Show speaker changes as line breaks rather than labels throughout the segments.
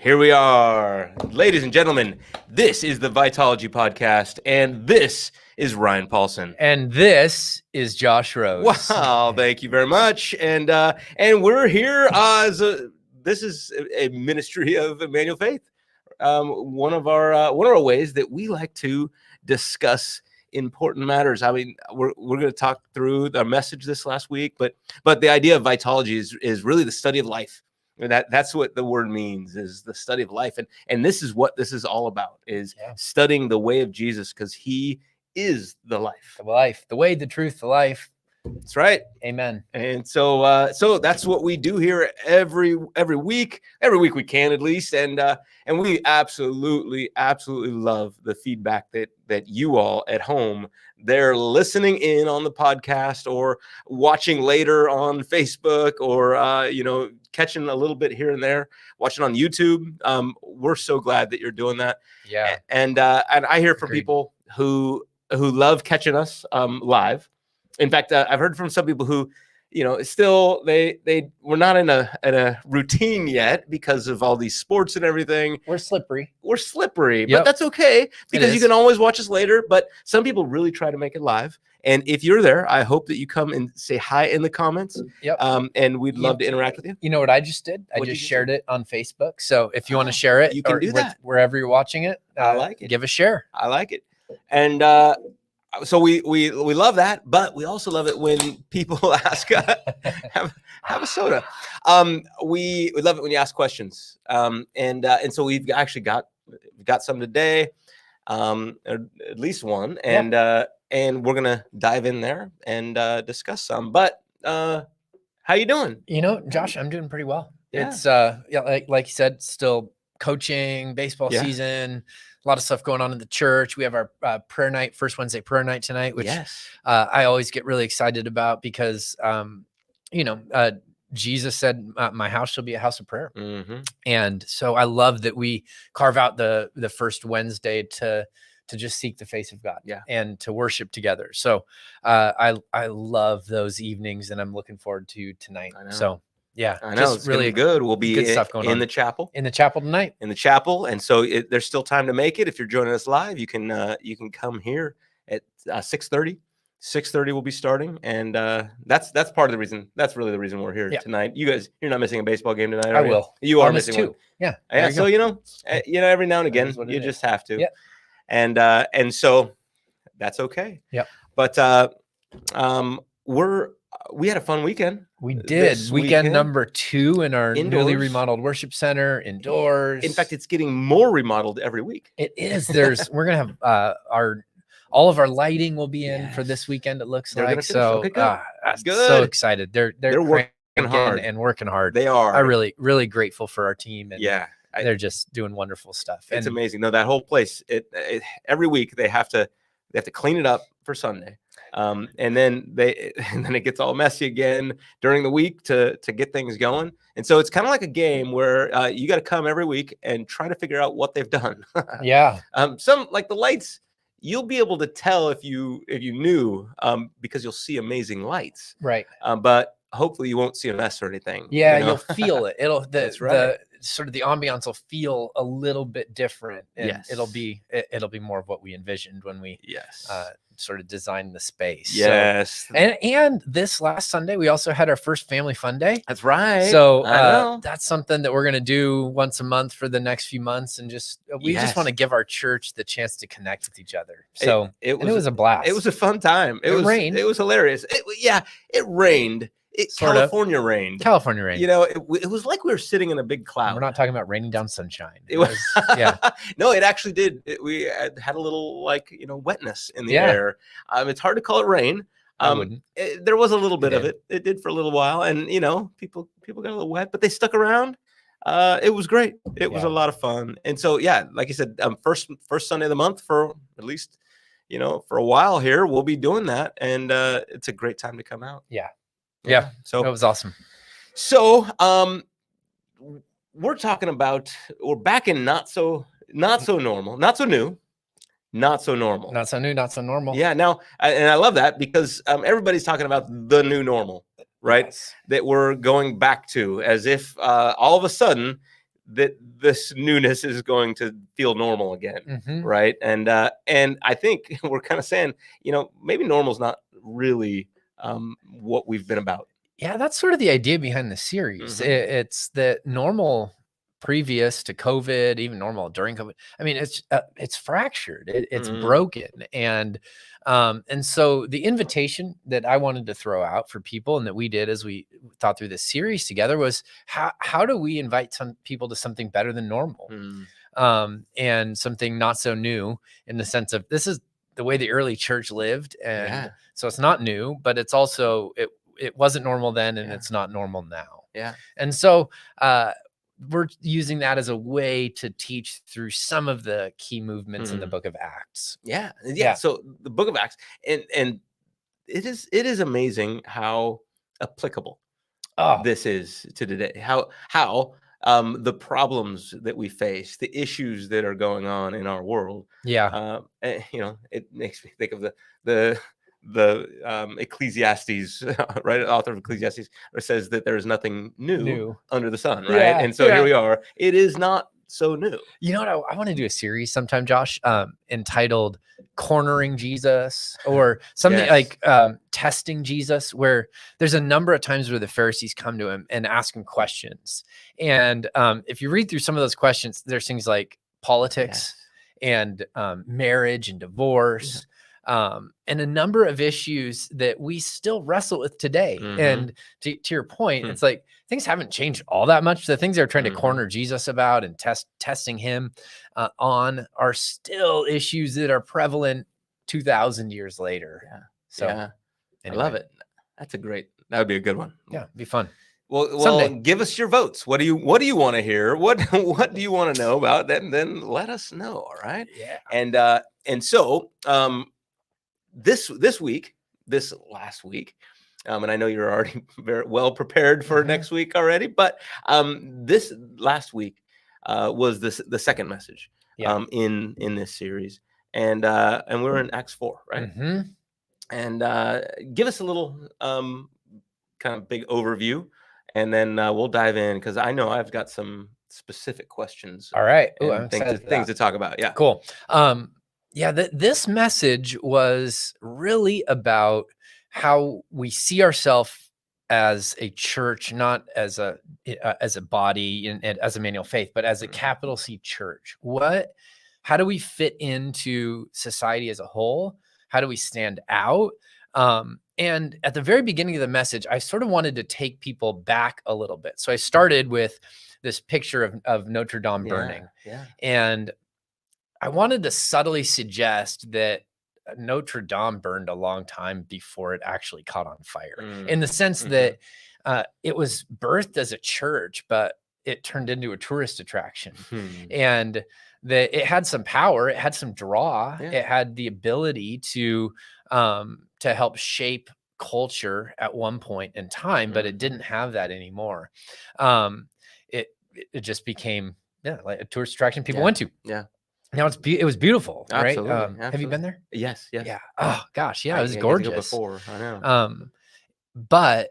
Here we are, ladies and gentlemen. This is the Vitalogy podcast, and this is Ryan Paulson,
and this is Josh Rose.
Wow, thank you very much. And we're here this is a ministry of Emmanuel Faith. One of our ways that we like to discuss important matters. I mean, we're going to talk through our message this last week, but the idea of Vitalogy is really the study of life. And that's what the word means, is the study of life. And this is what this is all about, is studying the way of Jesus, because he is the life.
The life, the way, the truth, the life.
That's right.
Amen.
And so that's what we do here every week. Every week we can, at least. And we absolutely love the feedback that you all at home, they're listening in on the podcast or watching later on Facebook, or catching a little bit here and there, watching on YouTube. We're so glad that you're doing that.
Yeah.
And I hear from people who love catching us live. In fact, I've heard from some people who, still we're not in a routine yet because of all these sports and everything.
We're slippery,
but that's okay, because you can always watch us later. But some people really try to make it live. And if you're there, I hope that you come and say hi in the comments.
Yep.
And we'd love to interact with you.
You know what I just did? I just shared it on Facebook. So if you want to share it,
you can do that
wherever you're watching it.
I like it.
Give a share.
I like it. And so we love that, but we also love it when people ask, have a soda. We love it when you ask questions. And so we've actually got some today, at least one, and we're gonna dive in there and discuss some. But how you doing?
Josh, I'm doing pretty well.
Yeah.
It's like you said, still coaching, baseball season. A lot of stuff going on in the church. We have our prayer night, first Wednesday prayer night tonight, which I always get really excited about, because, Jesus said, my house shall be a house of prayer.
Mm-hmm.
And so I love that we carve out the first Wednesday to just seek the face of God and to worship together. So I love those evenings, and I'm looking forward to tonight. So yeah,
I know, it's really good. We'll be
good stuff going on
in the chapel.
In the chapel tonight.
In the chapel, and so there's still time to make it. If you're joining us live, you can come here at 6:30. 6:30 we'll be starting, and that's part of the reason. That's really the reason we're here tonight. You guys, you're not missing a baseball game tonight, are you?
I will.
You are missing one.
Yeah.
So every now and again you just have to.
Yeah.
And so that's okay.
Yeah.
But we had a fun weekend.
We did. Weekend number 2 in our newly remodeled worship center, indoors.
In fact, it's getting more remodeled every week.
It is. We're gonna have all of our lighting will be in for this weekend. It looks like so.
Okay,
I'm
good.
so excited. They're
working hard
and working hard.
They are.
I'm really grateful for our team. And they're just doing wonderful stuff.
It's amazing. No, that whole place. It every week they have to clean it up for Sunday. And then it gets all messy again during the week to get things going. And so it's kind of like a game where you got to come every week and try to figure out what they've done. Some, like the lights, you'll be able to tell if you knew, because you'll see amazing lights.
Right.
But hopefully you won't see a mess or anything.
Yeah, you'll feel it.
That's right.
The sort of the ambiance will feel a little bit different. And it'll be more of what we envisioned when we sort of designed the space.
Yes.
So, and this last Sunday, we also had our first family fun day.
That's right.
So that's something that we're going to do once a month for the next few months. And we just want to give our church the chance to connect with each other. So it was a blast.
It was a fun time. It rained. It was hilarious. It rained. California rained. It was like we were sitting in a big cloud.
We're not talking about raining down sunshine.
It was No, it actually did. We had a little wetness in the air. It's hard to call it rain. There was a little bit of it. It did for a little while, and people got a little wet, but they stuck around. It was great. It was a lot of fun. And so like you said, first Sunday of the month for at least for a while here, we'll be doing that, and it's a great time to come out.
Yeah.
So
that was awesome.
So we're back in not so normal, not so new, not so normal.
Not so new, not so normal.
Yeah. Now, and I love that because everybody's talking about the new normal, right?
Yes.
That we're going back to, as if all of a sudden this newness is going to feel normal again, right? And I think we're kind of saying, maybe normal's not really what we've been about.
Yeah, that's sort of the idea behind the series. It's that normal previous to COVID, even normal during COVID. I mean, it's fractured. It's broken, and so the invitation that I wanted to throw out for people, and that we did as we thought through this series together, was how do we invite some people to something better than normal, and something not so new, in the sense of this is the way the early church lived, and so it's not new, but it's also it wasn't normal then, and it's not normal now.
Yeah.
And so we're using that as a way to teach through some of the key movements in the book of Acts.
Yeah. So the book of Acts, and it is amazing how applicable this is to today. How the problems that we face, the issues that are going on in our world. It makes me think of the Ecclesiastes, right? Author of Ecclesiastes says that there is nothing new under the sun, right? And so here we are. It is not so new.
You know what? I want to do a series sometime, Josh, entitled "Cornering Jesus" or something like "Testing Jesus," where there's a number of times where the Pharisees come to him and ask him questions. And if you read through some of those questions, there's things like politics and marriage and divorce. And a number of issues that we still wrestle with today. And to your point, it's like things haven't changed all that much. The things they're trying to corner Jesus about and testing him on are still issues that are prevalent 2,000 years later. So
anyway. I love it. That would be a good one.
Yeah, it'd be fun.
Well, give us your votes. What do you want to hear? What do you want to know about? Then let us know. All right.
Yeah.
And so this last week, and I know you're already very well prepared for next week already, but this last week was the second message in this series, and we're in Acts 4, right? And give us a little kind of big overview, and then we'll dive in, because I know I've got some specific questions.
All right.
And things to talk about. Yeah.
Cool. This message was really about how we see ourselves as a church, not as a body and as Emmanuel Faith, but as a capital C church. How do we fit into society as a whole? How do we stand out? And at the very beginning of the message, I sort of wanted to take people back a little bit. So I started with this picture of Notre Dame burning. And I wanted to subtly suggest that Notre Dame burned a long time before it actually caught on fire, in the sense that it was birthed as a church, but it turned into a tourist attraction. And that it had some power, it had some draw, it had the ability to help shape culture at one point in time, but it didn't have that anymore. It just became like a tourist attraction people went to. Now it was beautiful, right?
Absolutely.
Have you been there?
Yes.
Yeah. Oh gosh, yeah, it was gorgeous.
Before, I know.
But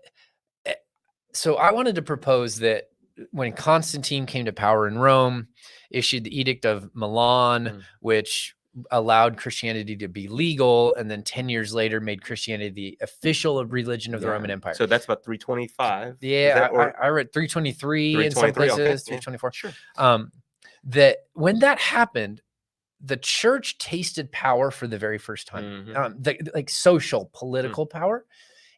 so I wanted to propose that when Constantine came to power in Rome, issued the Edict of Milan, which allowed Christianity to be legal, and then 10 years later made Christianity the official religion of the Roman Empire.
So that's about 325.
Yeah, I read 323 in some places, 324. Sure. That when that happened, the church tasted power for the very first time, like social, political power.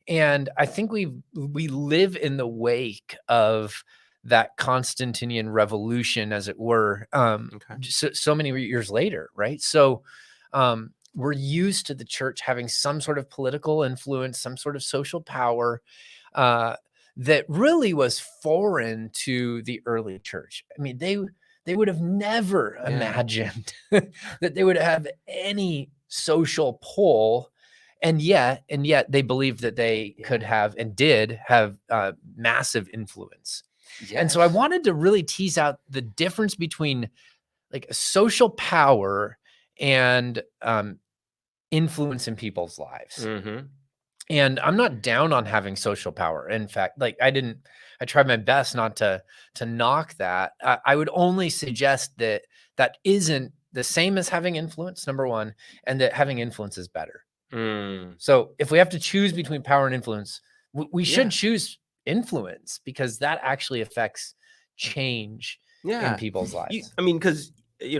And I think we live in the wake of that Constantinian revolution, as it were, so many years later, right? So we're used to the church having some sort of political influence, some sort of social power that really was foreign to the early church. I mean, they would have never imagined that they would have any social pull. And yet they believed that they could have and did have massive influence. And so I wanted to really tease out the difference between like social power and influence in people's lives. And I'm not down on having social power. In fact, like I didn't tried my best not to knock that. I would only suggest that that isn't the same as having influence, number one, and that having influence is better. So if we have to choose between power and influence, we should choose influence, because that actually affects change in people's lives.
I mean, because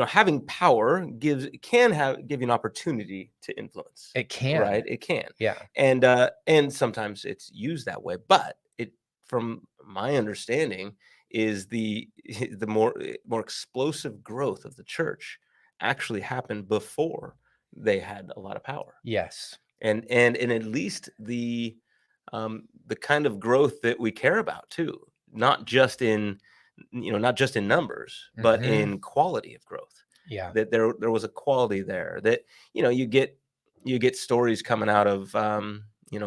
having power can give you an opportunity to influence.
It can,
right? It can,
yeah.
And sometimes it's used that way. But from my understanding, is the more explosive growth of the church actually happened before they had a lot of power.
Yes,
and at least the kind of growth that we care about too, not just in numbers, but in quality of growth.
Yeah,
that there was a quality there that you get stories coming out of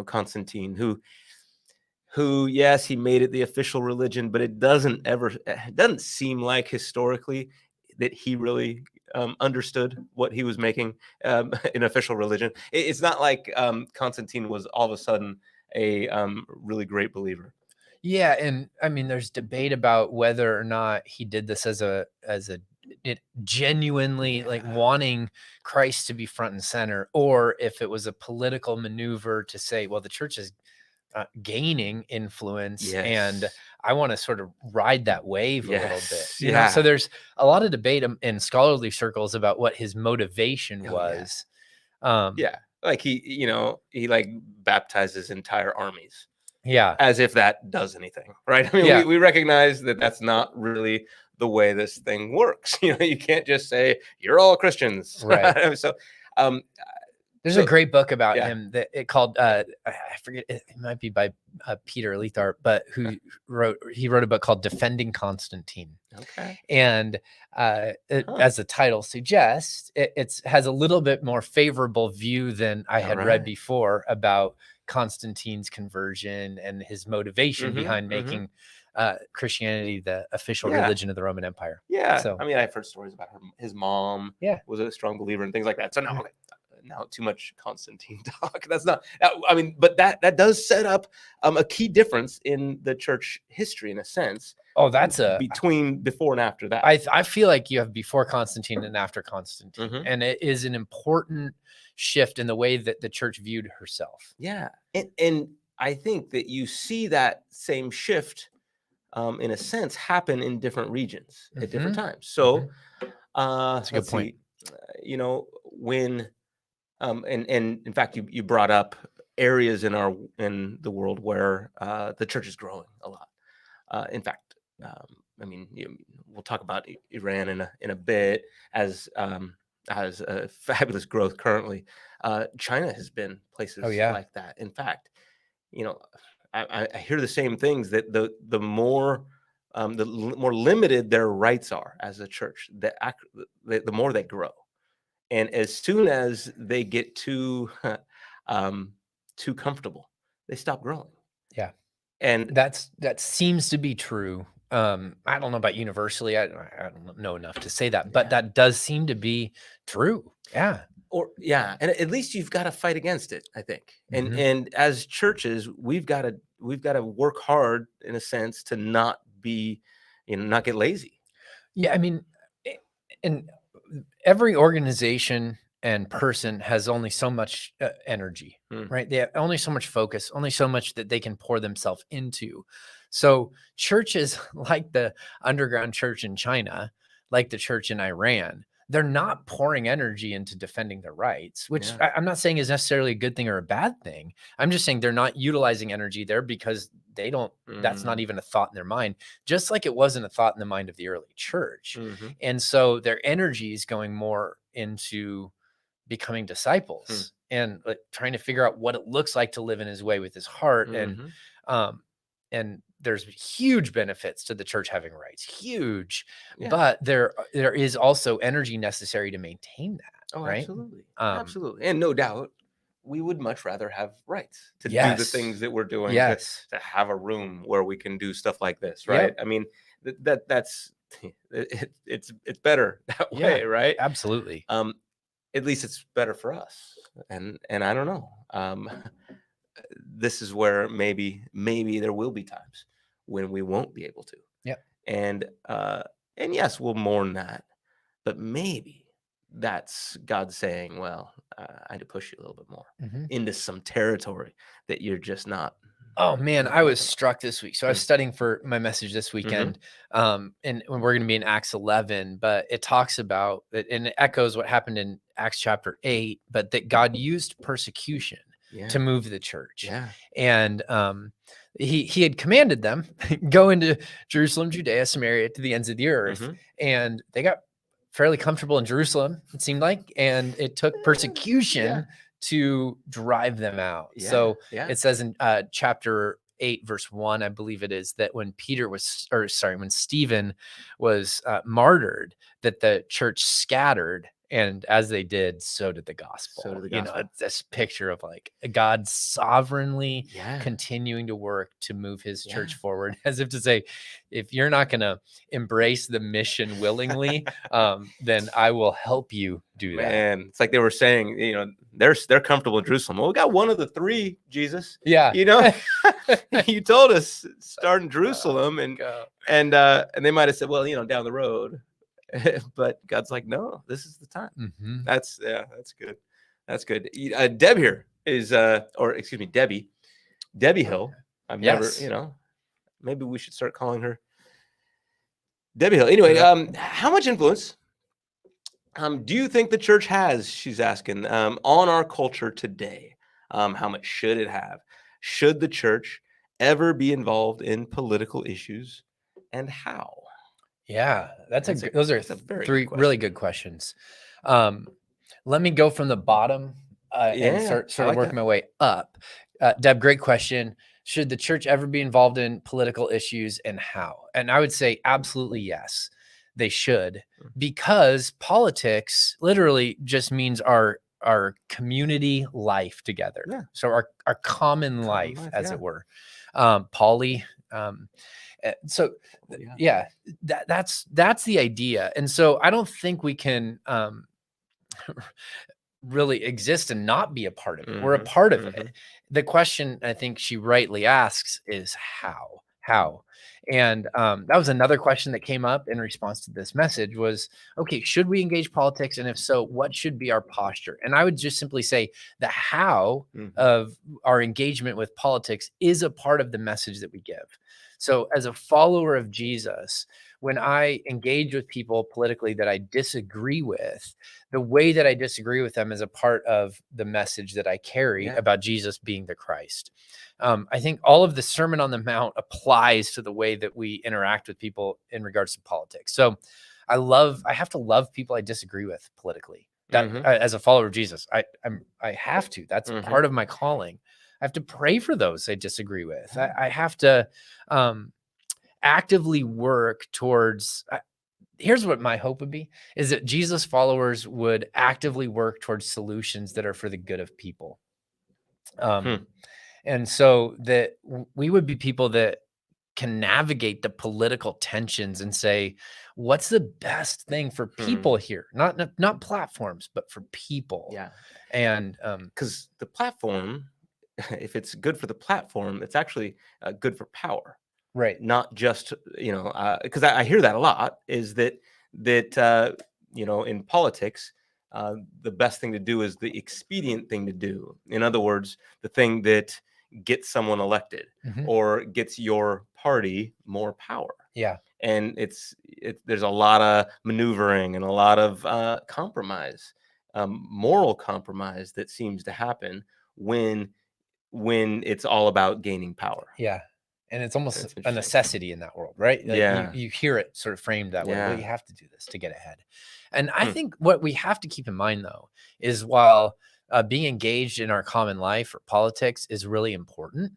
Constantine, who yes, he made it the official religion, but it doesn't seem like historically that he really understood what he was making an official religion. It's not like Constantine was all of a sudden a really great believer.
Yeah, and I mean, there's debate about whether or not he did this as it genuinely like wanting Christ to be front and center, or if it was a political maneuver to say, well, the church is gaining influence, and I want to sort of ride that wave a little bit. You know? So there's a lot of debate in scholarly circles about what his motivation was.
Like he like baptizes entire armies.
Yeah.
As if that does anything, right? I mean, we recognize that that's not really the way this thing works. You can't just say you're all Christians,
right?
So,
there's a great book about him that it called I forget, it might be by Peter Leithart, but he wrote a book called Defending Constantine.
Okay.
And as the title suggests, it has a little bit more favorable view than I had read before about Constantine's conversion and his motivation behind making Christianity the official religion of the Roman Empire.
So I mean, I've heard stories about his mom was a strong believer and things like that. So now too much Constantine talk. That's not, I mean, but that does set up a key difference in the church history in a sense.
Oh, that's
between before and after that.
I feel like you have before Constantine and after Constantine, and it is an important shift in the way that the church viewed herself.
Yeah, and I think that you see that same shift, in a sense, happen in different regions at different times. So,
that's a good point.
When and in fact, you brought up areas in the world where the church is growing a lot. In fact, I mean, we'll talk about Iran in a bit as a fabulous growth currently. China has been places like that. In fact, I hear the same things, that the more limited their rights are as a church, the more they grow. And as soon as they get too comfortable, they stop growing.
Yeah,
and
that seems to be true. I don't know about universally. I don't know enough to say that, but that does seem to be true. Yeah.
And at least you've got to fight against it, I think. And as churches, we've got to work hard in a sense to not get lazy.
Yeah, I mean, and every organization and person has only so much energy, right? They have only so much focus, only so much that they can pour themselves into. So churches like the underground church in China, like the church in Iran, they're not pouring energy into defending their rights, which I'm not saying is necessarily a good thing or a bad thing. I'm just saying they're not utilizing energy there because they don't, that's not even a thought in their mind, just like it wasn't a thought in the mind of the early church. And so their energy is going more into becoming disciples and like trying to figure out what it looks like to live in his way with his heart. And there's huge benefits to the church having rights, huge, but there is also energy necessary to maintain that.
Oh,
right?
Absolutely. Absolutely. And no doubt we would much rather have rights to do the things that we're doing, to have a room where we can do stuff like this. Right. I mean, that's it's better that way. Right.
Absolutely.
At least it's better for us. And I don't know. This is where maybe there will be times when we won't be able to.
Yeah.
And yes, we'll mourn that, but maybe that's God saying, well, I had to push you a little bit more into some territory that you're just not.
Oh man, I was struck this week. So I was studying for my message this weekend, and we're going to be in Acts 11, but it talks about it, and it echoes what happened in Acts chapter 8, but that God used persecution to move the church.
Yeah.
And he had commanded them go into Jerusalem, Judea, Samaria, to the ends of the earth, and they got fairly comfortable in Jerusalem, it seemed like, and it took persecution to drive them out. So it says in chapter 8, verse 1, I believe it is, that when when Stephen was martyred, that the church scattered, and as they did, so did the gospel.
So did the
You know,
gospel.
it's this picture of like God sovereignly continuing to work to move his church forward, as if to say, if you're not going to embrace the mission willingly, then I will help you do that.
Man, it's like they were saying, you know, they're comfortable in Jerusalem. Well, we got one of the three, Jesus.
Yeah.
You know, you told us start in Jerusalem, and they might have said, well, you know, down the road. But God's like, no, this is the time. That's good. That's good. Deb here is, or excuse me, Debbie Hill. I've never, you know, maybe we should start calling her Debbie Hill. Anyway, how much influence do you think the church has, she's asking, on our culture today? How much should it have? Should the church ever be involved in political issues, and how?
Yeah, those are three really good questions. Let me go from the bottom and start of working my way up. Deb, great question. Should the church ever be involved in political issues, and how? And I would say absolutely yes, they should, because politics literally just means our community life together. Yeah. So our common life, as it were. Poly. So that's the idea. And so I don't think we can really exist and not be a part of it. We're a part of it. The question I think she rightly asks is how. And that was another question that came up in response to this message was, okay, should we engage politics? And if so, what should be our posture? And I would just simply say the how of our engagement with politics is a part of the message that we give. So as a follower of Jesus, when I engage with people politically that I disagree with, the way that I disagree with them is a part of the message that I carry about Jesus being the Christ. I think all of the Sermon on the Mount applies to the way that we interact with people in regards to politics. So I have to love people I disagree with politically. That as a follower of Jesus, I have to. That's part of my calling. I have to pray for those I disagree with. I have to actively work towards. Here's what my hope would be: is that Jesus followers would actively work towards solutions that are for the good of people. And so that we would be people that can navigate the political tensions and say, what's the best thing for people here? Not platforms, but for people. Yeah. And
because the platform, if it's good for the platform, it's actually good for power.
Right.
Not just, you know, because I hear that a lot, is that you know, in politics, the best thing to do is the expedient thing to do. In other words, the thing that gets someone elected or gets your party more power.
Yeah.
And there's a lot of maneuvering and a lot of compromise, moral compromise that seems to happen when it's all about gaining power.
Yeah. And it's almost a necessity in that world, right? Like you hear it sort of framed that way. Well, you have to do this to get ahead. And I think what we have to keep in mind, though, is while being engaged in our common life or politics is really important,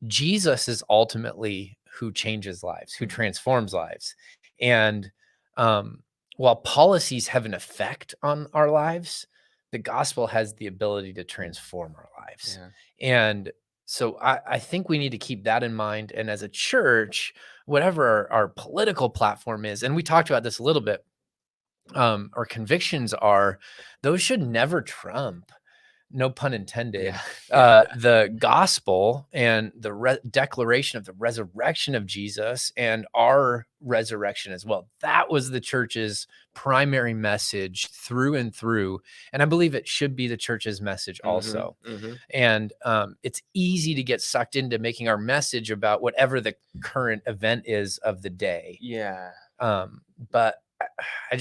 Jesus is ultimately who changes lives, who transforms lives. And while policies have an effect on our lives, the gospel has the ability to transform our lives. Yeah. And so I think we need to keep that in mind. And as a church, whatever our political platform is, and we talked about this a little bit, our convictions are, those should never trump no pun intended,
Yeah.
the gospel and the declaration of the resurrection of Jesus and our resurrection as well. That was the church's primary message through and through. And I believe it should be the church's message also. And it's easy to get sucked into making our message about whatever the current event is of the day.
Yeah.
But I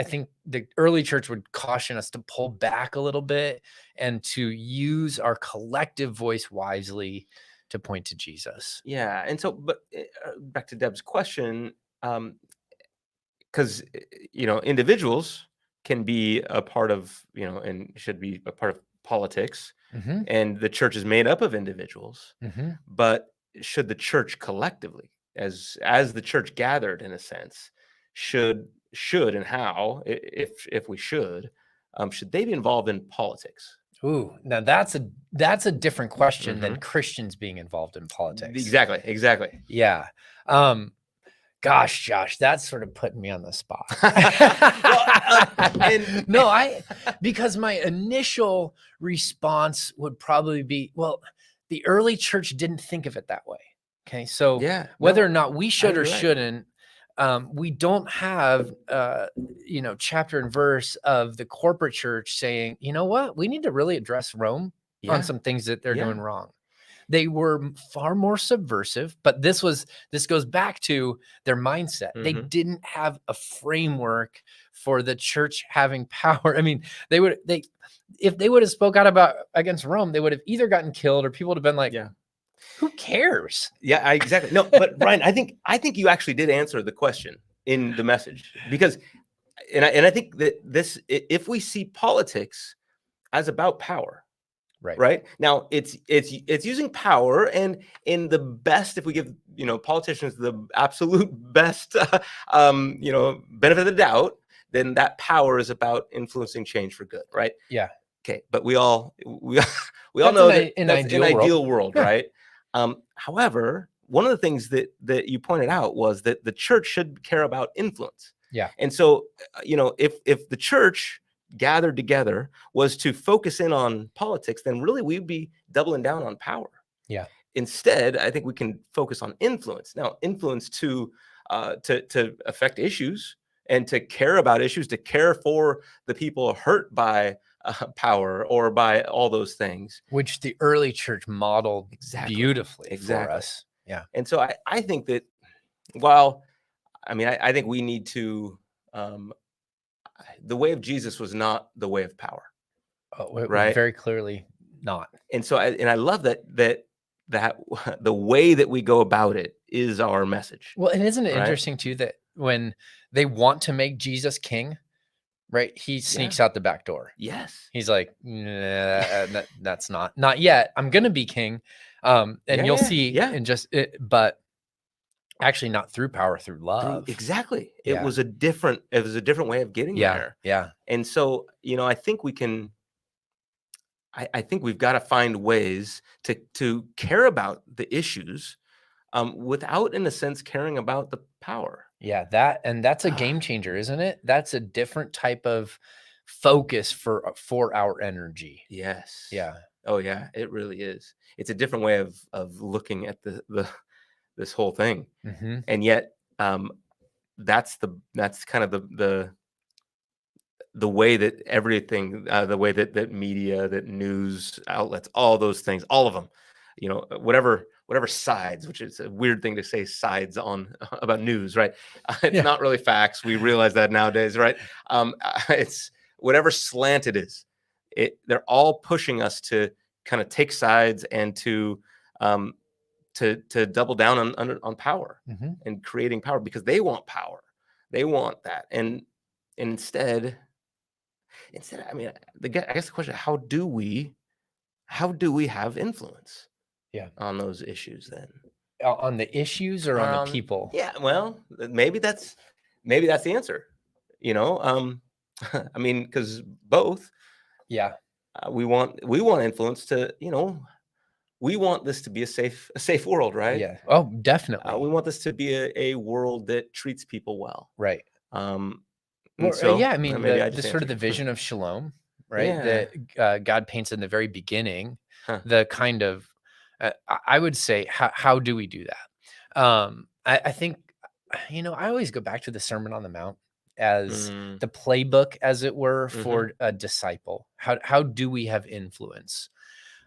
think the early church would caution us to pull back a little bit and to use our collective voice wisely to point to Jesus.
Yeah. And so, but back to Deb's question, because, individuals can be a part of, and should be a part of politics, and the church is made up of individuals, but should the church collectively, as the church gathered in a sense, should and how, if we should they be involved in politics?
Ooh, now that's a different question than Christians being involved in politics.
Exactly.
Yeah. Gosh, Josh, that's sort of putting me on the spot. Because my initial response would probably be, well, the early church didn't think of it that way. Okay. So whether or not we should or shouldn't, we don't have, chapter and verse of the corporate church saying, you know what, we need to really address Rome on some things that they're doing wrong. They were far more subversive, but this goes back to their mindset. They didn't have a framework for the church having power. I mean, if they would have spoke out against Rome, they would have either gotten killed or people would have been like, who cares?
Yeah, exactly. No, but Ryan, I think you actually did answer the question in the message, because, and I think that if we see politics as about power, right now, it's using power, and in the best, if we give politicians the absolute best benefit of the doubt, then that power is about influencing change for good, right?
Yeah.
Okay, but we all know that that's an ideal world, right? However, one of the things that you pointed out was that the church should care about influence.
Yeah.
And so, if the church gathered together was to focus in on politics, then really we'd be doubling down on power.
Yeah.
Instead, I think we can focus on influence. Now, influence to affect issues and to care about issues, to care for the people hurt by power or by all those things,
which the early church modeled beautifully for us. Yeah.
And so I think that, while, I think we need to, the way of Jesus was not the way of power.
Right. Very clearly not.
And so, I love that the way that we go about it is our message.
Well, and isn't it interesting too, that when they want to make Jesus king, right, he sneaks out the back door.
Yes.
He's like, nah, that's not yet. I'm going to be king. And you'll see, and but actually not through power, through love.
Exactly. It was a different way of getting there.
Yeah.
And so, I think we can, I think we've got to find ways to care about the issues, without, in a sense, caring about the power.
Yeah, that's a game changer, isn't it? That's a different type of focus for our energy.
Yes.
Yeah.
Oh yeah, it really is. It's a different way of looking at this whole thing. And yet, that's kind of the way that everything, the way that media, that news outlets, all those things, all of them, whatever sides, which is a weird thing to say, sides on about news, right? It's not really facts. We realize that nowadays, right? It's whatever slant it is. They're all pushing us to kind of take sides and to double down on power and creating power, because they want power. They want that. And instead, I guess the question, how do we have influence on those issues then?
On the issues or on the people?
Yeah, well, maybe that's the answer. Because both.
Yeah.
We want influence to, we want this to be a safe world, right?
Yeah. Oh, definitely.
We want this to be a world that treats people well.
Right.
The sort of the vision of
shalom, right?
Yeah.
That God paints in the very beginning,
Huh.
the kind of, I would say, how do we do that? I think, I always go back to the Sermon on the Mount as
Mm.
the playbook, as it were,
Mhm.
for a disciple. How do we have influence?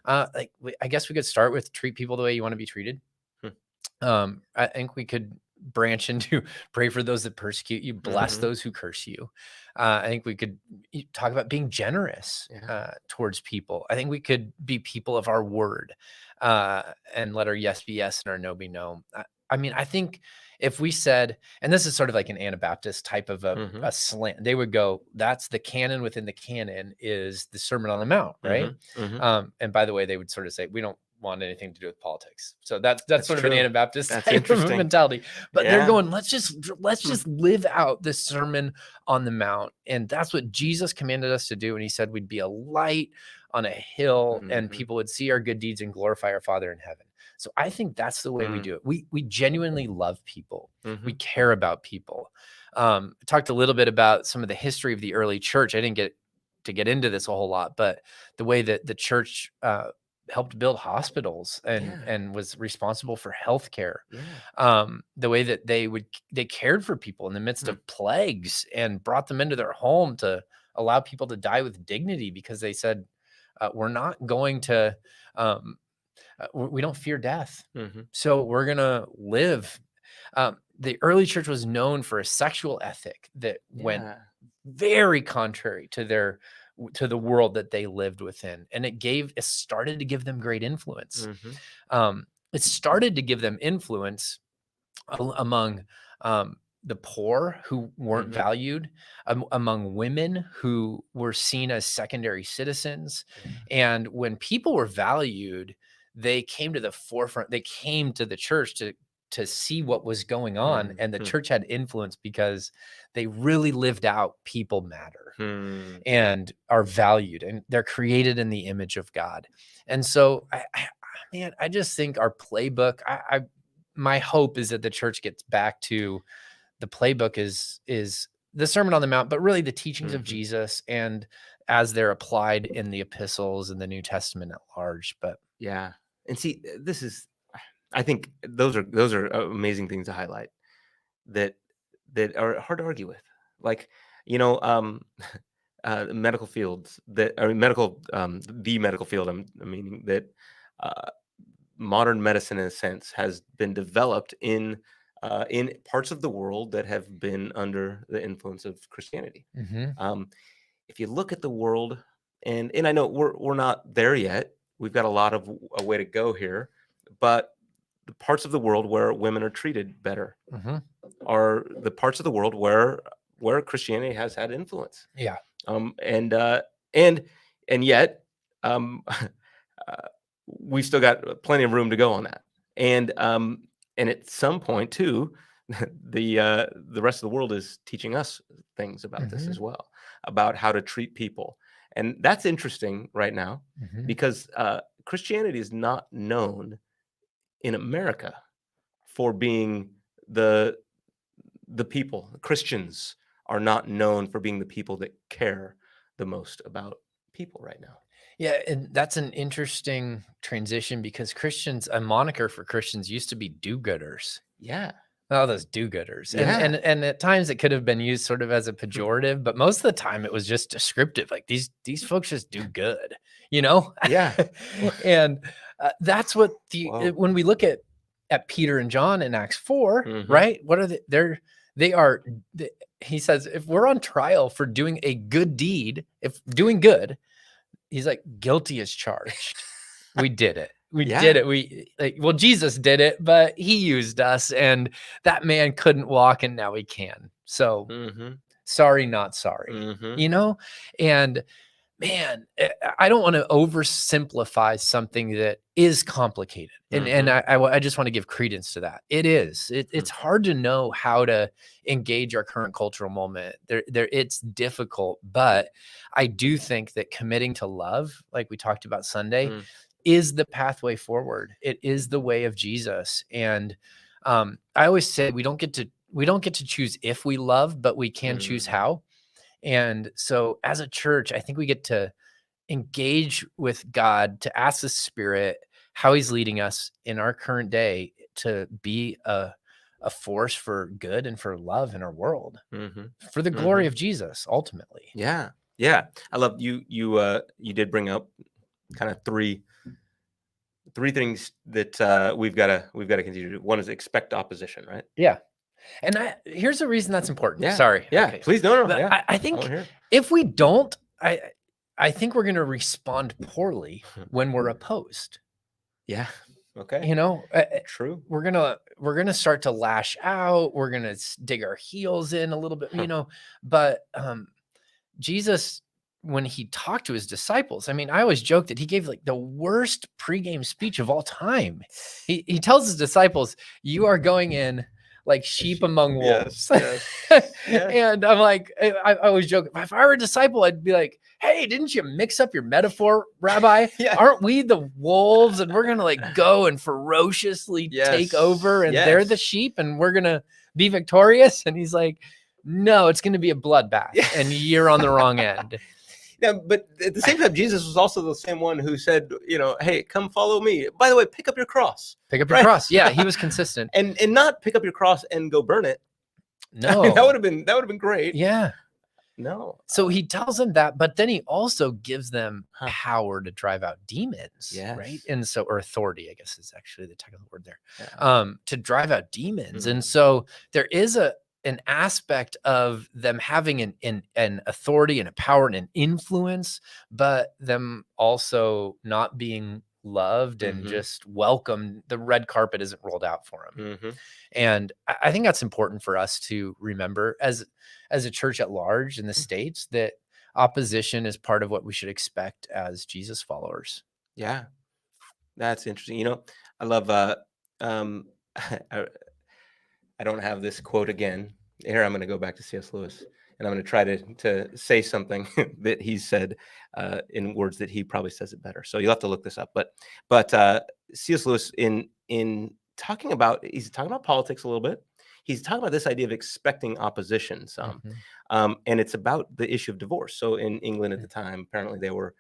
I guess we could start with treat people the way you want to be treated. I think we could branch into pray for those that persecute you, bless
Mhm.
those who curse you. I think we could talk about being generous
Yeah.
towards people. I think we could be people of our word, and let our yes be yes and our no be no. I mean, I think if we said, and this is sort of like an Anabaptist type of
Mhm.
a slant, they would go, that's the canon within the canon is the Sermon on the Mount, right?
Mhm. Mhm.
And by the way, they would sort of say, we don't want anything to do with politics. So that's
That's
sort of an
true.
Anabaptist
That's
type of a
interesting.
mentality. But they're
Yeah.
going, let's just live out the Sermon on the Mount. And that's what Jesus commanded us to do. And he said we'd be a light on a hill and
Mhm.
people would see our good deeds and glorify our Father in heaven. So I think that's the way we do it. We genuinely love people. We
Mhm.
care about people. Talked a little bit about some of the history of the early church. I didn't get to get into this a whole lot, but the way that the church helped build hospitals
Yeah.
and was responsible for healthcare.
Yeah.
The way that they cared for people in the midst of plagues and brought them into their home to allow people to die with dignity because they said, we're not going to, we don't fear death.
Mhm.
So we're going to live. The early church was known for a sexual ethic that went
Yeah.
very contrary to the world that they lived within, and it started to give them great influence.
Mhm.
It started to give them influence among the poor who weren't
Mhm.
valued, among women who were seen as secondary citizens.
Yeah.
And when people were valued, they came to the forefront. They came to the church to see what was going on, and the
Mhm.
church had influence because they really lived out people matter
Hmm.
and are valued, and they're created in the image of God. And so man, I just think our playbook, my hope is that the church gets back to the playbook is the Sermon on the Mount, but really the teachings of
Mhm.
Jesus and as they're applied in the epistles and the New Testament at large. But
Yeah. And see, this is, I think those are amazing things to highlight that are hard to argue with. Like, you know, medical fields that are medical, the medical field. I'm meaning that uh, modern medicine, in a sense, has been developed in parts of the world that have been under the influence of Christianity.
mhm,
Um, if you look at the world, and I know we're not there yet. We've got a lot of a way to go here, but the parts of the world where women are treated better
mhm.
are the parts of the world where Christianity has had influence.
Yeah.
And and yet, um, we've still got plenty of room to go on that. And at some point too, the rest of the world is teaching us things about this
Mhm,
as well, about how to treat people, and that's interesting right now
mhm.
because Christianity is not known in America for being the people. Christians are not known for being the people that care the most about people right now.
Yeah, and that's an interesting transition because Christians, a moniker for Christians used to be do-gooders.
Yeah.
Oh, those do-gooders. And
Yeah.
at times it could have been used sort of as a
Hmm.
pejorative, but most of the time it was just descriptive. Like these folks just do good, you know?
Yeah.
And that's what
Whoa.
when we look at Peter and John in Acts 4,
Hmm.
right? What are they are he says if we're on trial for doing a good deed, if doing good, he's like, guilty as charged. We did it. We did
Yeah.
it. Well, Jesus did it, but he used us, and that man couldn't walk, and now he can. So
Hmm.
sorry, not sorry,
Hmm.
you know? And man, I don't want to oversimplify something that is complicated. And
Hmm.
I just want to give credence to that. It is. It's hard to know how to engage our current cultural moment. It's difficult, but I do think that committing to love, like we talked about Sunday, is the pathway forward. It is the way of Jesus. And I always say we don't get to choose if we love, but we can choose how. And so as a church, I think we get to engage with God, to ask the Spirit how he's leading us in our current day to be a force for good and for love in our world, for the glory of Jesus, ultimately.
Yeah. I love you did bring up kind of three things that we've got to continue to do. One is expect opposition, right?
Yeah. And here's the reason that's important.
Yeah.
Sorry.
Yeah.
Okay.
Please. No.
But
Yeah.
I think if we don't, I think we're going to respond poorly when we're opposed.
Yeah. Okay.
You know,
true.
We're gonna start to lash out. We're gonna dig our heels in a little bit, you know. But Jesus, when he talked to his disciples, I mean, I always joke that he gave like the worst pregame speech of all time. He tells his disciples, "You are going in like sheep among wolves."
Yes.
And I'm like, I always joke, if I were a disciple, I'd be like, "Hey, didn't you mix up your metaphor, Rabbi? Aren't we the wolves, and we're gonna like go and ferociously take over, and they're the sheep, and we're gonna be victorious?" And he's like, "No, it's gonna be a bloodbath, and you're on the wrong end."
Yeah, but at the same time, Jesus was also the same one who said, "Hey, come follow me. By the way, pick up your cross.
Pick up your cross." Yeah, he was consistent,
and not pick up your cross and go burn it.
No,
I mean, that would have been great.
Yeah.
No.
So he tells them that, but then he also gives them power to drive out demons, right? And so, or authority, I guess is actually the technical word there, to drive out demons. And so there is an aspect of them having an authority and a power and an influence, but them also not being loved and just welcomed. The red carpet isn't rolled out for them. And I think that's important for us to remember as a church at large in the States, that opposition is part of what we should expect as Jesus followers.
Yeah, that's interesting. I love, I don't have this quote again. Here, I'm going to go back to C.S. Lewis, and I'm going to try to say something that he said in words that he probably says it better. So you'll have to look this up. But C.S. Lewis, in talking about, he's talking about politics a little bit. He's talking about this idea of expecting opposition some, and it's about the issue of divorce. So in England at the time, apparently they were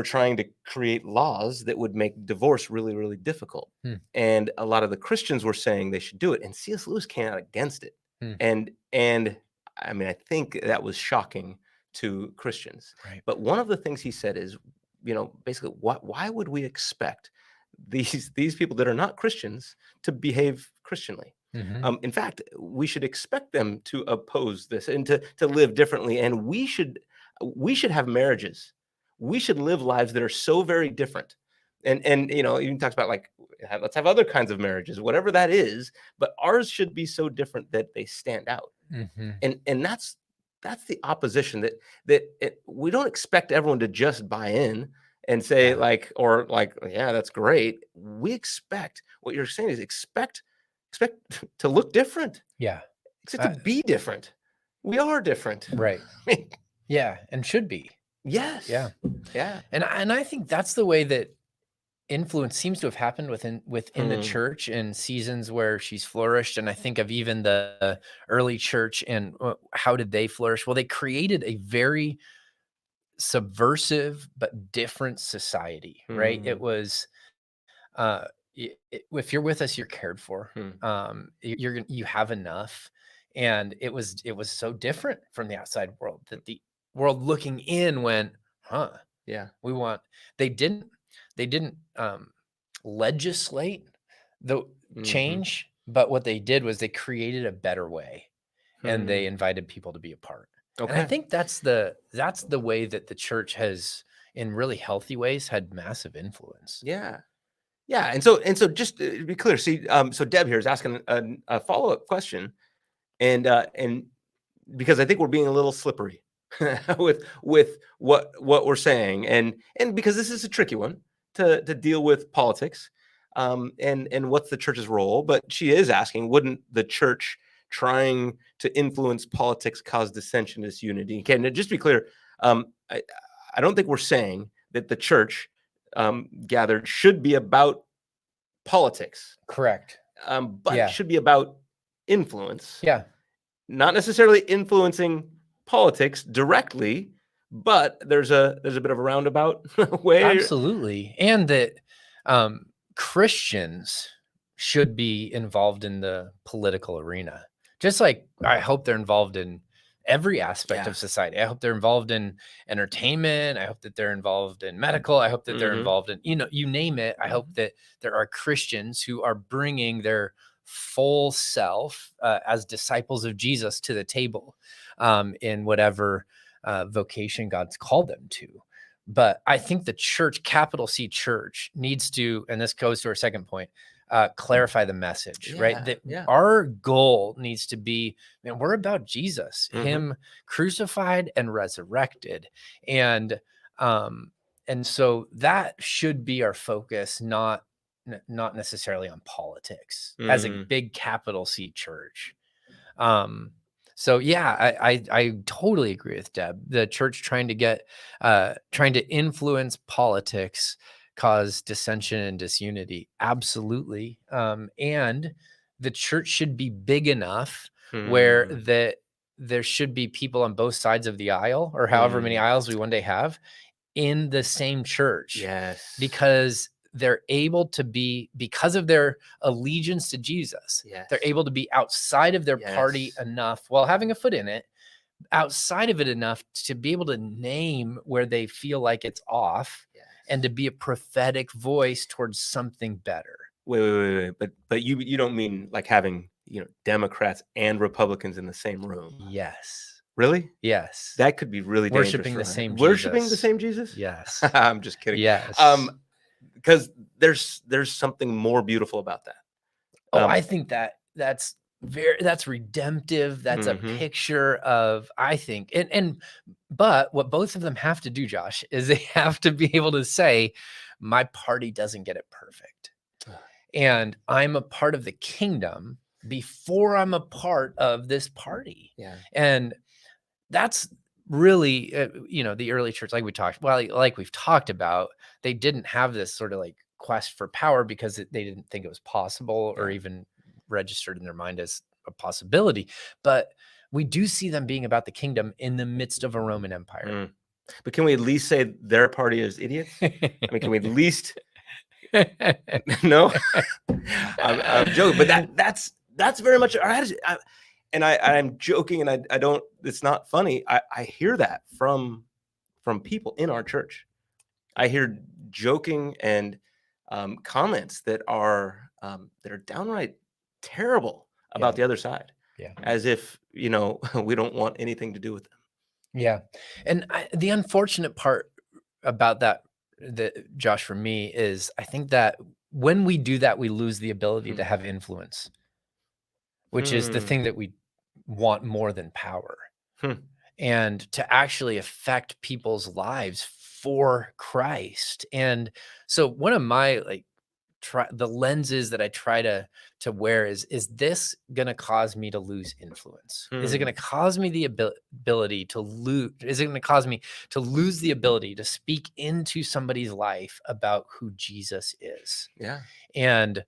trying to create laws that would make divorce really, really difficult. And a lot of the Christians were saying they should do it. And C.S. Lewis came out against it. And I mean, I think that was shocking to Christians.
Right.
But one of the things he said is, basically, why would we expect these people that are not Christians to behave Christianly? In fact, we should expect them to oppose this and to live differently. And we should have marriages. We should live lives that are so very different. And even talks about like, let's have other kinds of marriages, whatever that is, but ours should be so different that they stand out. And that's the opposition that we don't expect everyone to just buy in and say yeah, that's great. We expect, what you're saying is expect to look different.
Yeah.
Expect to be different. We are different.
Right. Yeah. And should be.
Yes.
Yeah.
Yeah.
And I think that's the way that influence seems to have happened within the church in seasons where she's flourished. And I think of even the early church and how did they flourish? Well, they created a very subversive but different society, right? It was, if you're with us, you're cared for. You have enough. And it was so different from the outside world that the world looking in went,
yeah,
they didn't legislate the change, but what they did was they created a better way and they invited people to be a part. And I think that's the way that the church has, in really healthy ways, had massive influence.
Yeah. And so just to be clear, see, so Deb here is asking a follow-up question, and because I think we're being a little slippery with what we're saying, and because this is a tricky one to deal with politics, and what's the church's role. But she is asking, wouldn't the church trying to influence politics cause dissension, disunity? Okay, just to be clear, I don't think we're saying that the church gathered should be about politics.
Correct.
But it should be about influence.
Yeah.
Not necessarily influencing politics directly, but there's a bit of a roundabout way.
Absolutely. And that Christians should be involved in the political arena. Just like I hope they're involved in every aspect of society. I hope they're involved in entertainment. I hope that they're involved in medical. I hope that they're involved in, you name it. I hope that there are Christians who are bringing their full self as disciples of Jesus to the table in whatever vocation God's called them to. But I think the church, capital C church, needs to, and this goes to our second point, clarify the message, right? That our goal needs to be, man, we're about Jesus, him crucified and resurrected. And so that should be our focus, not necessarily on politics as a big capital C church. So yeah, I totally agree with Deb. The church trying to influence politics cause dissension and disunity. Absolutely. And the church should be big enough where there should be people on both sides of the aisle, or however many aisles we one day have, in the same church.
Yes.
Because they're able to be, because of their allegiance to Jesus, they're able to be outside of their party enough, while having a foot in it, outside of it enough to be able to name where they feel like it's off and to be a prophetic voice towards something better.
Wait. But you don't mean like having, Democrats and Republicans in the same room?
Yes.
Really?
Yes.
That could be really dangerous.
Worshiping
the same Jesus?
Yes.
I'm just kidding.
Yes.
Because there's something more beautiful about that.
I think that's redemptive. That's a picture of, I think, but what both of them have to do, Josh, is they have to be able to say, my party doesn't get it perfect. And I'm a part of the kingdom before I'm a part of this party. Yeah. And that's really, the early church, like we've talked about, they didn't have this sort of like quest for power because they didn't think it was possible or even registered in their mind as a possibility. But we do see them being about the kingdom in the midst of a Roman Empire.
But can we at least say their party is idiots? I mean, can we at least? No, I'm joking, but that's very much our attitude. I'm joking, and I don't. It's not funny. I hear that from people in our church. I hear joking and comments that are downright terrible about the other side. Yeah, as if we don't want anything to do with them.
Yeah, and the unfortunate part about that, Josh, for me, is I think that when we do that, we lose the ability to have influence, which is the thing that we want more than power, and to actually affect people's lives for Christ. And so one of my the lenses that I try to wear is this going to cause me to lose influence? Is it going to cause me the ability to lose? Is it going to cause me to lose the ability to speak into somebody's life about who Jesus is?
Yeah.
And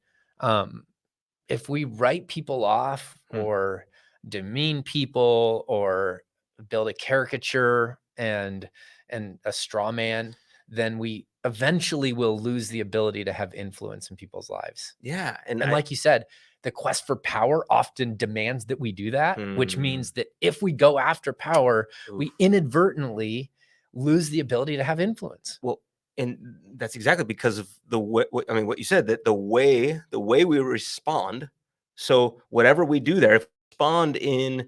if we write people off or demean people or build a caricature and a straw man, then we eventually will lose the ability to have influence in people's lives.
Yeah.
And like you said, the quest for power often demands that we do that, which means that if we go after power, we inadvertently lose the ability to have influence.
Well, and that's exactly because of the way, what you said, that the way we respond. So whatever we do there, if we respond in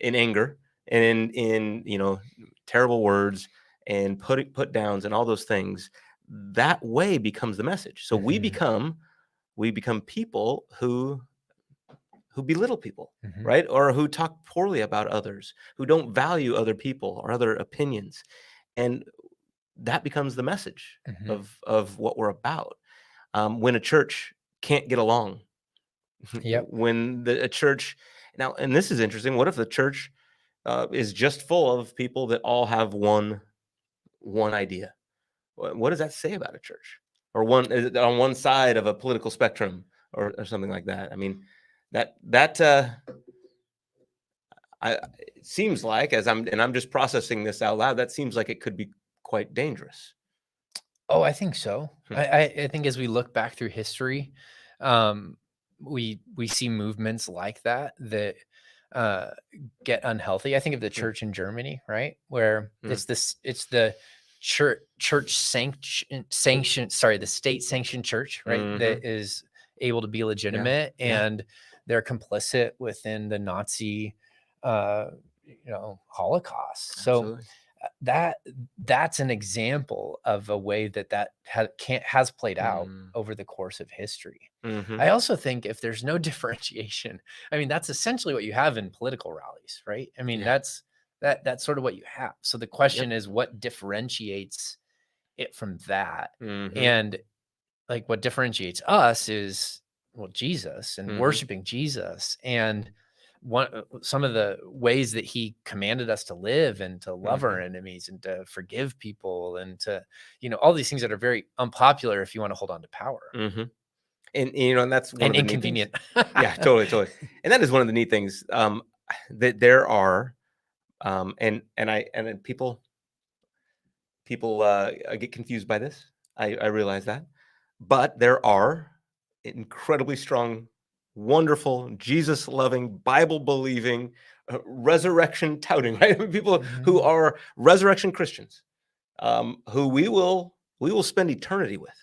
anger and in terrible words and put downs and all those things, that way becomes the message. So we become people who belittle people, right? Or who talk poorly about others, who don't value other people or other opinions. And that becomes the message of what we're about. When a church can't get along, when a church now, and this is interesting, what if the church is just full of people that all have one idea? What does that say about a church? Or on one side of a political spectrum or something like that? I mean, that it seems like, I'm just processing this out loud, that seems like it could be quite dangerous.
Oh, I think so. I think as we look back through history, we see movements like that uh, get unhealthy. I think of the church in Germany, right, where it's the church sanction, sorry, the state sanctioned church, right, that is able to be legitimate, and they're complicit within the Nazi, Holocaust.
Absolutely.
So that's an example of a way that has played out over the course of history. I also think if there's no differentiation, I mean, that's essentially what you have in political rallies, right? I mean, that's sort of what you have. So the question is, what differentiates it from that? And like, what differentiates us is, well, Jesus and worshiping Jesus, and some of the ways that he commanded us to live and to love our enemies and to forgive people and to, all these things that are very unpopular if you want to hold on to power.
And and that's one of the
inconvenient.
Yeah, totally. And that is one of the neat things, that there are, and then people get confused by this. I realize that, but there are incredibly strong, wonderful, Jesus loving, Bible believing, resurrection touting, right? People who are resurrection Christians, who we will spend eternity with,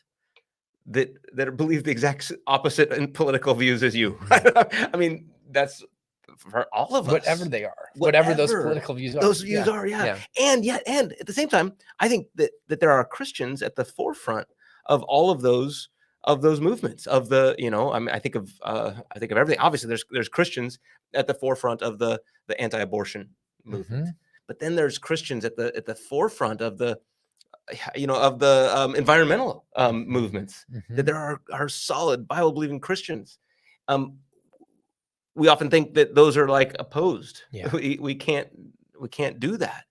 that believe the exact opposite in political views as you. I mean, that's for all of us.
Whatever they are, whatever those political views are.
Those views are, And at the same time, I think that there are Christians at the forefront of all of those movements, of the, I mean, I think of everything. Obviously, there's Christians at the forefront of the anti-abortion movement, but then there's Christians at the forefront of the environmental movements. That there are solid Bible believing Christians. We often think that those are like opposed. We can't do that.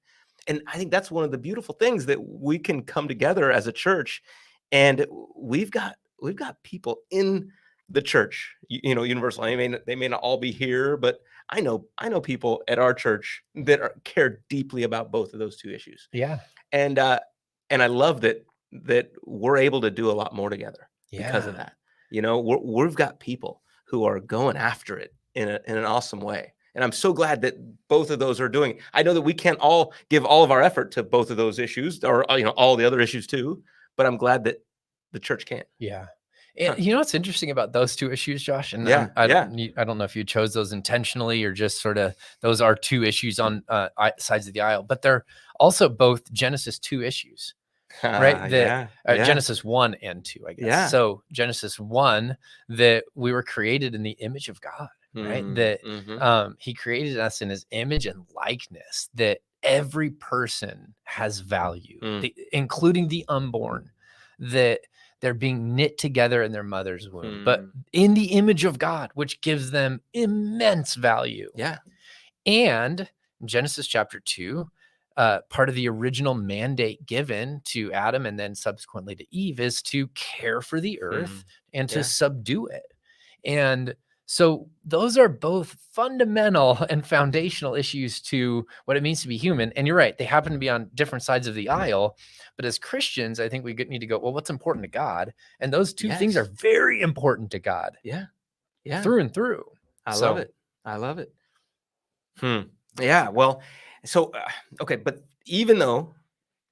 And I think that's one of the beautiful things, that we can come together as a church, and we've got people in the church, Universal. I mean, they may not all be here, but I know people at our church that care deeply about both of those two issues. And I love that we're able to do a lot more together because of that. We've got people who are going after it in an awesome way. And I'm so glad that both of those are doing. I know that we can't all give all of our effort to both of those issues, or all the other issues too, but I'm glad that the church can.
And you know what's interesting about those two issues, Josh? And I don't know if you chose those intentionally or just sort of, those are two issues on sides of the aisle, but they're also both Genesis 2 issues. Right? Genesis 1 and 2, I guess. So Genesis 1, that we were created in the image of God, right? That he created us in his image and likeness, that every person has value, including the unborn, that they're being knit together in their mother's womb, but in the image of God, which gives them immense value. And Genesis chapter 2, part of the original mandate given to Adam and then subsequently to Eve is to care for the earth and to subdue it. And so those are both fundamental and foundational issues to what it means to be human. And you're right, they happen to be on different sides of the aisle. But as Christians, I think we need to go, well, what's important to God? And those two things are very important to God. Through and through.
I love it. Yeah. Well, so, okay. But even though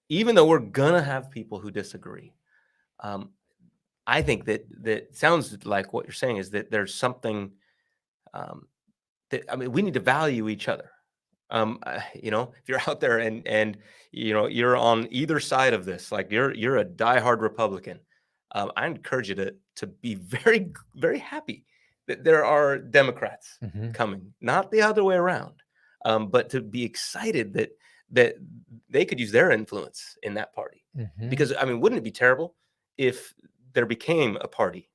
we're gonna have people who disagree, I think that sounds like what you're saying is that there's something, that, we need to value each other. If you're out there and you're on either side of this, like you're a diehard Republican, I encourage you to be very, very happy that there are Democrats coming, not the other way around, but to be excited that they could use their influence in that party. Because wouldn't it be terrible if there became a party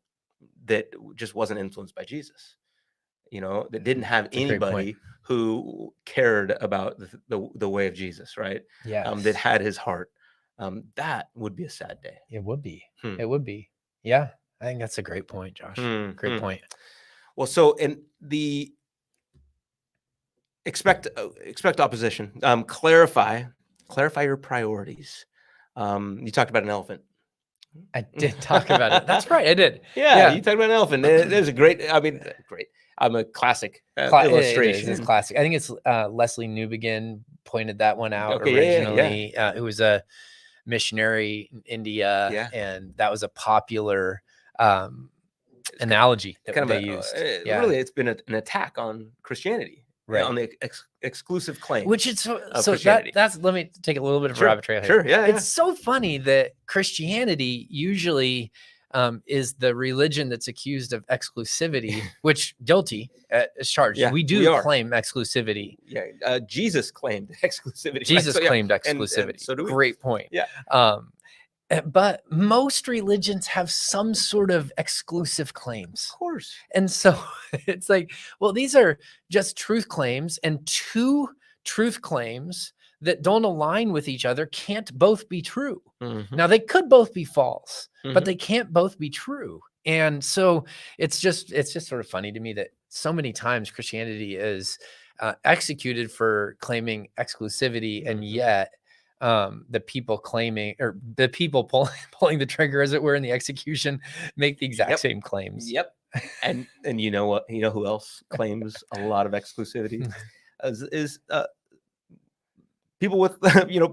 that just wasn't influenced by Jesus? That didn't have anybody who cared about the way of Jesus, right? That had his heart. That would be a sad day.
It would be. It would be. Yeah. I think that's a great point, Josh. Great point.
Well, so, and expect opposition. Clarify your priorities. You talked about an elephant.
I did talk about it. That's right. I did.
Yeah, you talked about an elephant. It is a great. I mean, great. I'm a classic illustration.
It is classic. I think it's Leslie Newbegin pointed that one out
Okay,
originally. It was a missionary in India,
Yeah.
and that was a popular analogy that
kind
they
of
used.
Really, it's been an attack on Christianity,
right?
On the exclusive claim,
which it's so that's. Let me take a little bit of a rabbit trail here.
Sure, yeah.
It's so funny that Christianity usually is the religion that's accused of exclusivity, which guilty is charged.
Yeah,
we claim exclusivity.
Yeah, Jesus claimed exclusivity.
Jesus claimed exclusivity. And
so do we.
Great point.
Yeah.
But most religions have some sort of exclusive claims.
Of course.
And so it's like, well, these are just truth claims, and two truth claims that don't align with each other can't both be true.
Mm-hmm.
Now, they could both be false, but they can't both be true. And so it's just sort of funny to me that so many times Christianity is executed for claiming exclusivity, and yet the people claiming, or the people pulling the trigger, as it were, in the execution, make the exact same claims.
Yep. And you know what? You know who else claims a lot of exclusivity? is people with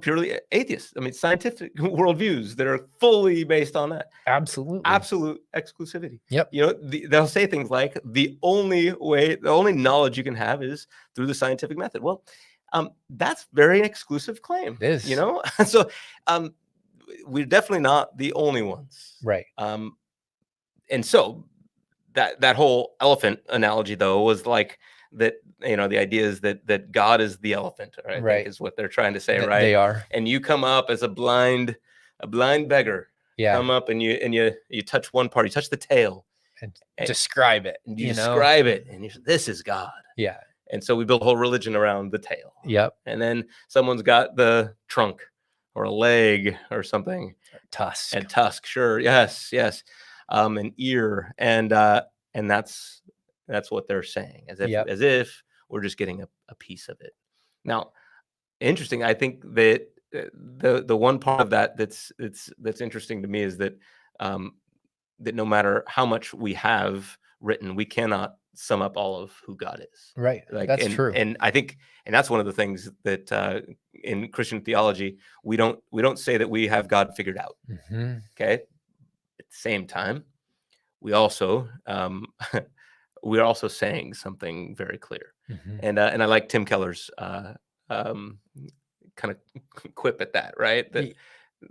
purely atheists. I mean, scientific worldviews that are fully based on that.
Absolute
exclusivity.
Yep.
They'll say things like the only knowledge you can have is through the scientific method. Well, that's very exclusive claim.
It is.
So we're definitely not the only ones.
Right.
And so that whole elephant analogy, though, was like that, the idea is that God is the elephant, right? I think is what they're trying to say, right?
They are.
And you come up as a blind beggar.
Yeah.
Come up and you touch one part, you touch the tail.
And describe it.
And you describe it. And you say, this is God.
Yeah.
And so we build a whole religion around the tail.
Yep.
And then someone's got the trunk or a leg or something.
Tusk.
And tusk, sure. Yes. An ear. And that's what they're saying, as if we're just getting a piece of it. Now, interesting. I think that the one part of that that's interesting to me is that that no matter how much we have written, we cannot sum up all of who God is.
Right. That's true.
And I think, and that's one of the things that in Christian theology, we don't say that we have God figured out.
Mm-hmm.
Okay. At the same time, we also we're also saying something very clear.
Mm-hmm.
And I like Tim Keller's kind of quip at that, right?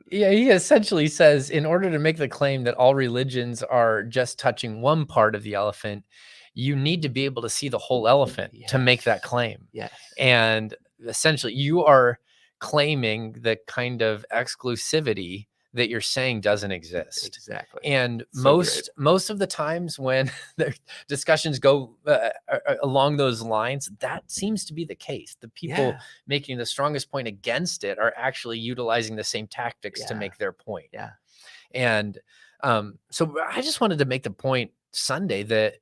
He essentially says, in order to make the claim that all religions are just touching one part of the elephant, you need to be able to see the whole elephant to make that claim.
Yes.
And essentially, you are claiming the kind of exclusivity that you're saying doesn't exist.
Exactly.
And most of the times when the discussions go along those lines, that seems to be the case. The people making the strongest point against it are actually utilizing the same tactics to make their point.
Yeah.
And so I just wanted to make the point Sunday that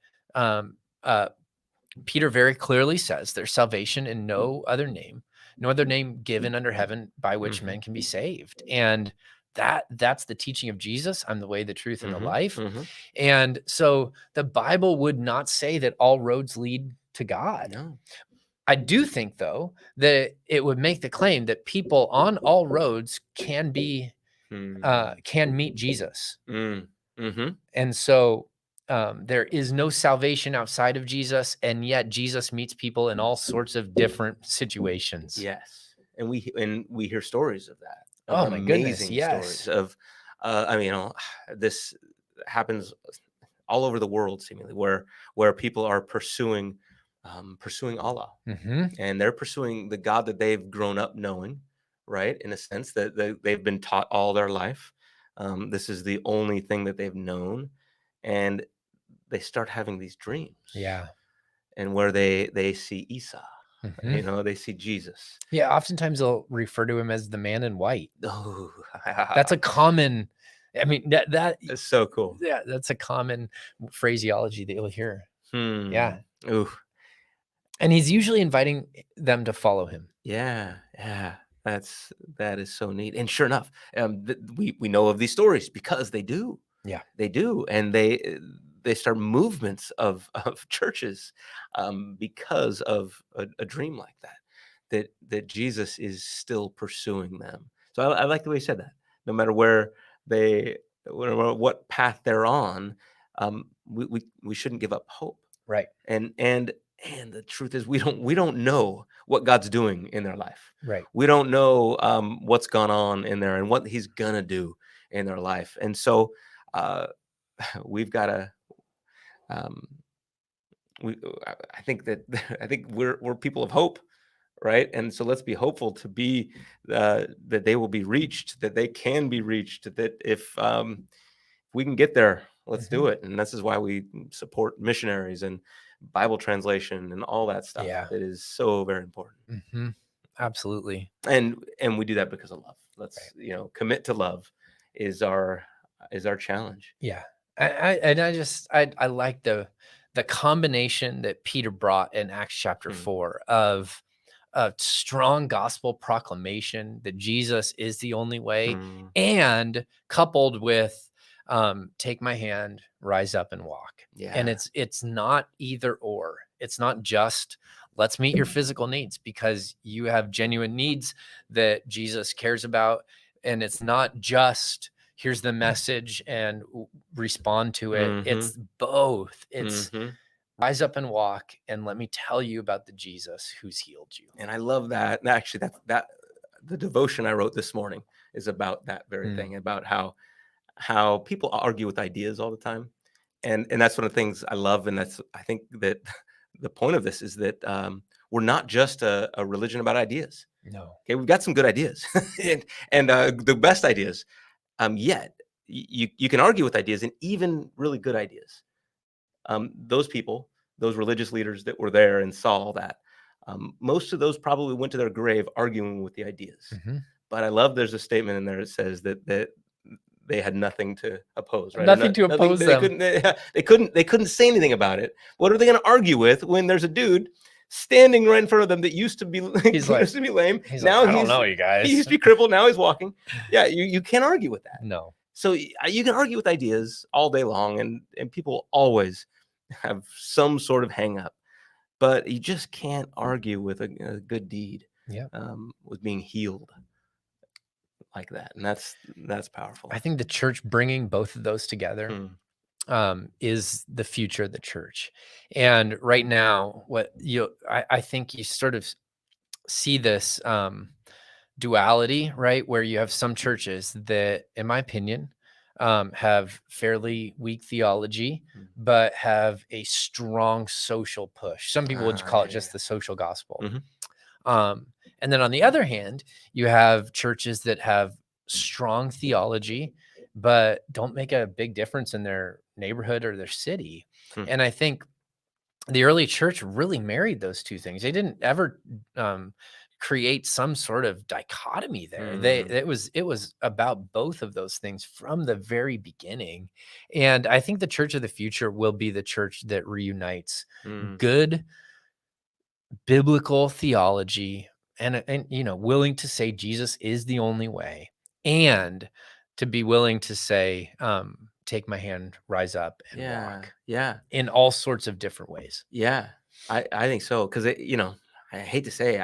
Peter very clearly says there's salvation in no other name given under heaven by which men can be saved. And that's the teaching of Jesus. I'm the way, the truth, and the life.
Mm-hmm.
And so the Bible would not say that all roads lead to God.
No.
I do think, though, that it would make the claim that people on all roads can meet Jesus.
Mm-hmm.
And so there is no salvation outside of Jesus, and yet Jesus meets people in all sorts of different situations.
Yes. And we hear stories of that.
Oh my goodness!
Stories of, this happens all over the world, seemingly, where people are pursuing Allah, and they're pursuing the God that they've grown up knowing, right? In a sense that they've been taught all their life. This is the only thing that they've known, and they start having these dreams.
Yeah,
and where they see Isa. They see Jesus.
Yeah, oftentimes they'll refer to him as the man in white.
Oh,
that's a common. I mean, that
is so cool.
Yeah, that's a common phraseology that you'll hear. Yeah.
Ooh.
And he's usually inviting them to follow him.
Yeah. That is so neat. And sure enough, we know of these stories because they do.
Yeah.
They do, and they start movements of churches because of a dream like that. That Jesus is still pursuing them. So I like the way you said that. No matter where what path they're on, we shouldn't give up hope.
Right.
And the truth is, we don't know what God's doing in their life.
Right.
We don't know what's gone on in there and what He's gonna do in their life. And so we've got to. I think that I think we're people of hope, right? And so let's be hopeful to be that they will be reached, that they can be reached, that if we can get there, let's do it. And this is why we support missionaries and Bible translation and all that stuff.
Yeah.
That is so very important.
Absolutely.
And we do that because of love. Let's commit to love is our challenge.
Yeah. I like the combination that Peter brought in Acts chapter 4 of a strong gospel proclamation that Jesus is the only way, and coupled with take my hand, rise up and walk.
Yeah.
And it's not either or. It's not just let's meet your physical needs, because you have genuine needs that Jesus cares about. And it's not just here's the message and respond to it. It's both. It's rise up and walk, and let me tell you about the Jesus who's healed you.
And I love that. And actually, that the devotion I wrote this morning is about that very thing, about how people argue with ideas all the time. And that's one of the things I love. And I think that the point of this is that we're not just a religion about ideas.
No.
Okay, we've got some good ideas and the best ideas. Yet you can argue with ideas, and even really good ideas. Those people, those religious leaders that were there and saw all that, most of those probably went to their grave arguing with the ideas. But I love there's a statement in there that says that they had nothing to oppose, right?
Nothing to oppose them.
They couldn't say anything about it. What are they going to argue with when there's a dude standing right in front of them that used to be used to be lame?
Now I don't know, you guys.
He used to be crippled. Now he's walking. Yeah, you can't argue with that.
No.
So you can argue with ideas all day long, and people always have some sort of hang up, but you just can't argue with a good deed.
Yeah.
With being healed like that. And that's powerful.
I think the church bringing both of those together is the future of the church. And right now, I think you sort of see this duality, right? Where you have some churches that, in my opinion, have fairly weak theology, but have a strong social push. Some people would call it just the social gospel. And then on the other hand, you have churches that have strong theology, but don't make a big difference in their neighborhood or their city. And I think the early church really married those two things. They didn't ever create some sort of dichotomy there. It was about both of those things from the very beginning. And I think the church of the future will be the church that reunites good biblical theology and willing to say Jesus is the only way, and to be willing to say, take my hand, rise up and walk.
Yeah.
In all sorts of different ways.
Yeah. I think so. Cause I hate to say,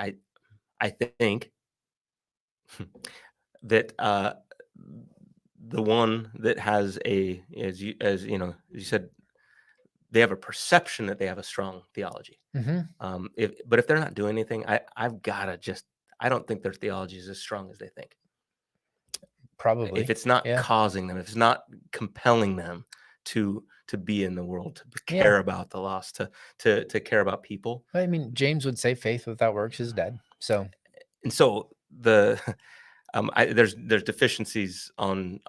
I think that the one that has as you said, they have a perception that they have a strong theology. But if they're not doing anything, I don't think their theology is as strong as they think.
Probably.
If it's not causing them, if it's not compelling them to be in the world, to care about the lost, to care about people.
I mean, James would say faith without works is dead. So
there's deficiencies on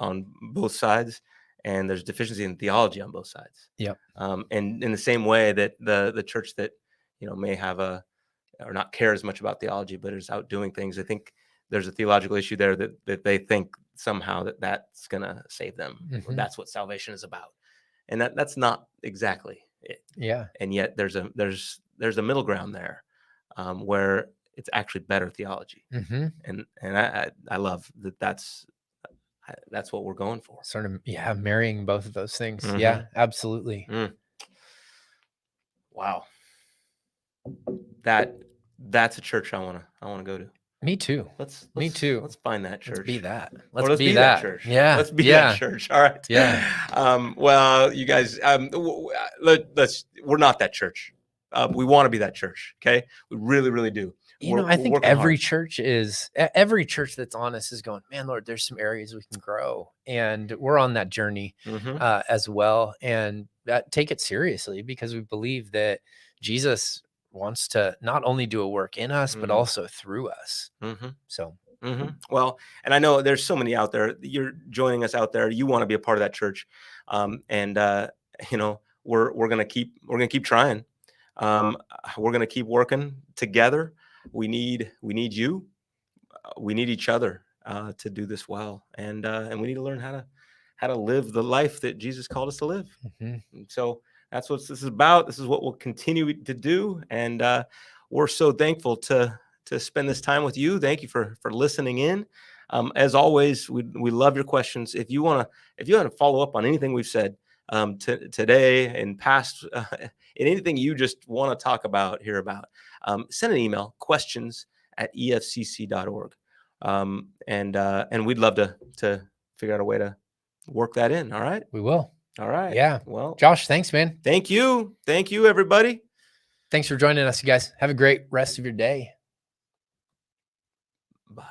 both sides, and there's deficiency in theology on both sides. And in the same way that the church that may have or not care as much about theology, but is out doing things, I think there's a theological issue there that they think somehow that's gonna save them. That's what salvation is about, and that's not exactly it.
Yeah.
And yet there's there's a middle ground there, where it's actually better theology.
Mm-hmm.
And I love that. That's what we're going for.
Sort of, yeah, marrying both of those things.
Mhm.
Yeah, absolutely.
Wow. That's a church I wanna go to.
Me too. Me too.
Let's find that church.
Let's be that.
Or
Let's be that
church.
Yeah.
Let's be
yeah.
that church. All right.
Yeah.
Well, you guys, we're not that church. We want to be that church. Okay. We really, really do.
I think every
hard.
every church that's honest is going, man, Lord, there's some areas we can grow. And we're on that journey as well. And take it seriously, because we believe that Jesus wants to not only do a work in us, but also through us. So.
Well, and I know there's so many out there. You're joining us out there. You want to be a part of that church. And we're going to keep trying. We're going to keep working together. We need you. We need each other to do this well. And we need to learn how to live the life that Jesus called us to live. And so that's what this is about. This is what we'll continue to do. And we're so thankful to spend this time with you. Thank you for listening in. As always, we love your questions. If you want to follow up on anything we've said today and past, anything you just want to talk about, hear about, send an email, questions@efcc.org. And we'd love to figure out a way to work that in. All right.
We will.
All right.
Yeah.
Well,
Josh, thanks, man.
Thank you. Thank you, everybody.
Thanks for joining us, you guys. Have a great rest of your day.
Bye.